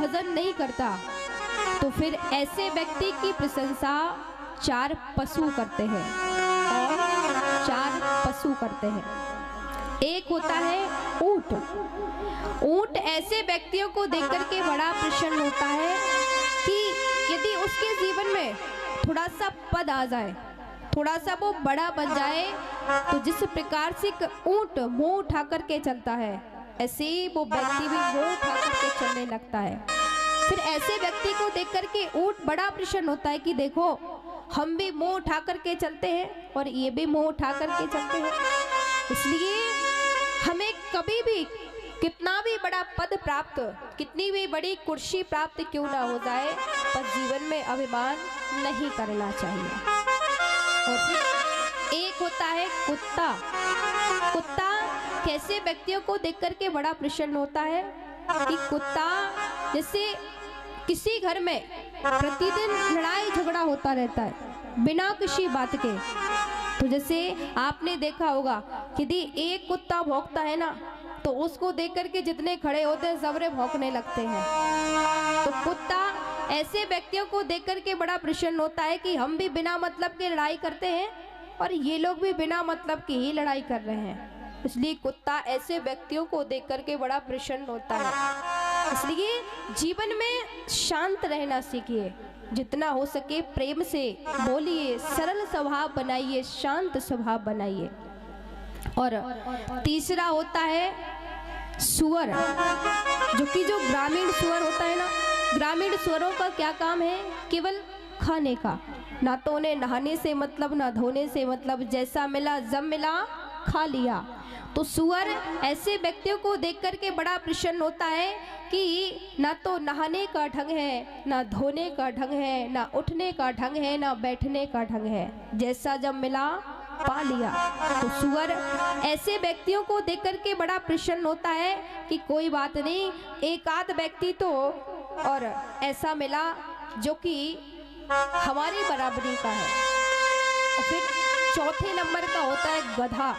भजन नहीं करता तो फिर ऐसे व्यक्ति की प्रशंसा 4 पशु करते हैं। और 4 पशु करते हैं। एक होता है ऊंट। ऊंट ऐसे व्यक्तियों को देख करके बड़ा प्रसन्न होता है कि यदि उसके जीवन में थोड़ा सा पद आ जाए, थोड़ा सा वो बड़ा बन जाए, तो जिस प्रकार से ऊंट मुंह उठा करके चलता है, ऐसे ही वो व्यक्ति भी मुंह उठा करके चलने लगता है। फिर ऐसे व्यक्ति को देख करके ऊंट बड़ा प्रसन्न होता है कि देखो हम भी मुंह उठा करके चलते हैं और ये भी मुंह उठा करके चलते हैं। इसलिए हमें कभी भी कितना भी बड़ा पद प्राप्त, कितनी भी बड़ी कुर्सी प्राप्त क्यों ना हो जाए, पर जीवन में अभिमान नहीं करना चाहिए। और फिर एक होता है कुत्ता। कुत्ता कैसे व्यक्तियों को देख करके बड़ा प्रसन्न होता है कि कुत्ता जैसे किसी घर में प्रतिदिन लड़ाई झगड़ा होता रहता है बिना किसी बात के। तो जैसे आपने देखा होगा यदि एक कुत्ता भौंकता है ना, तो उसको देख करके जितने खड़े होते हैं सबरे भौंकने लगते हैं। तो कुत्ता ऐसे व्यक्तियों को देख करके बड़ा प्रसन्न होता है कि हम भी बिना मतलब के लड़ाई करते हैं और ये लोग भी बिना मतलब की ही लड़ाई कर रहे हैं। इसलिए कुत्ता ऐसे व्यक्तियों को देख करके बड़ा प्रसन्न होता है। इसलिए जीवन में शांत रहना सीखिए, जितना हो सके प्रेम से बोलिए, सरल स्वभाव बनाइए, शांत स्वभाव बनाइए। और तीसरा होता है सुअर, जो ग्रामीण सुअर होता है ना, ग्रामीण सुअरों का क्या काम है? केवल खाने का। ना तो उन्हें नहाने से मतलब, ना धोने से मतलब, जैसा मिला जब मिला खा लिया। तो सुअर ऐसे व्यक्तियों को देख करके बड़ा प्रसन्न होता है कि ना तो नहाने का ढंग है, ना धोने का ढंग है, ना उठने का ढंग है, ना बैठने का ढंग है, जैसा जब मिला पा लिया। तो सुअर ऐसे व्यक्तियों को देख करके बड़ा प्रसन्न होता है कि कोई बात नहीं, एक आध व्यक्ति तो और ऐसा मिला जो कि हमारी बराबरी का है। और फिर चौथे नंबर का होता है गधा।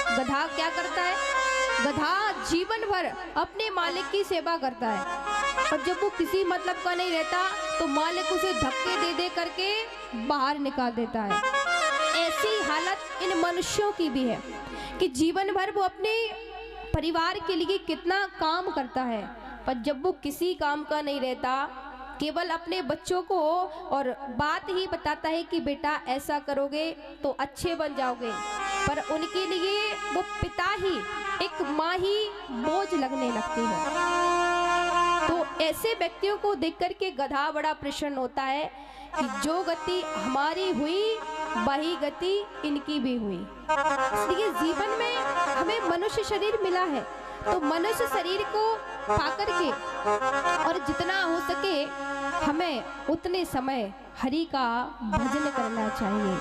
गधा क्या करता है? गधा जीवन भर अपने मालिक की सेवा करता है और जब वो किसी मतलब का नहीं रहता तो मालिक उसे धक्के दे दे करके बाहर निकाल देता है। ऐसी हालत इन मनुष्यों की भी है कि जीवन भर वो अपने परिवार के लिए कितना काम करता है, पर जब वो किसी काम का नहीं रहता, केवल अपने बच्चों को और बात ही बताता है कि बेटा ऐसा करोगे तो अच्छे बन जाओगे, पर उनके लिए वो पिता ही, एक माँ ही बोझ लगने लगती है। तो ऐसे व्यक्तियों को देख करके गधा बड़ा प्रसन्न होता है कि जो गति हमारी हुई वही गति इनकी भी हुई। इसलिए जीवन में हमें मनुष्य शरीर मिला है, तो मनुष्य शरीर को पाकर के और जितना हो सके हमें उतने समय हरि का भजन करना चाहिए।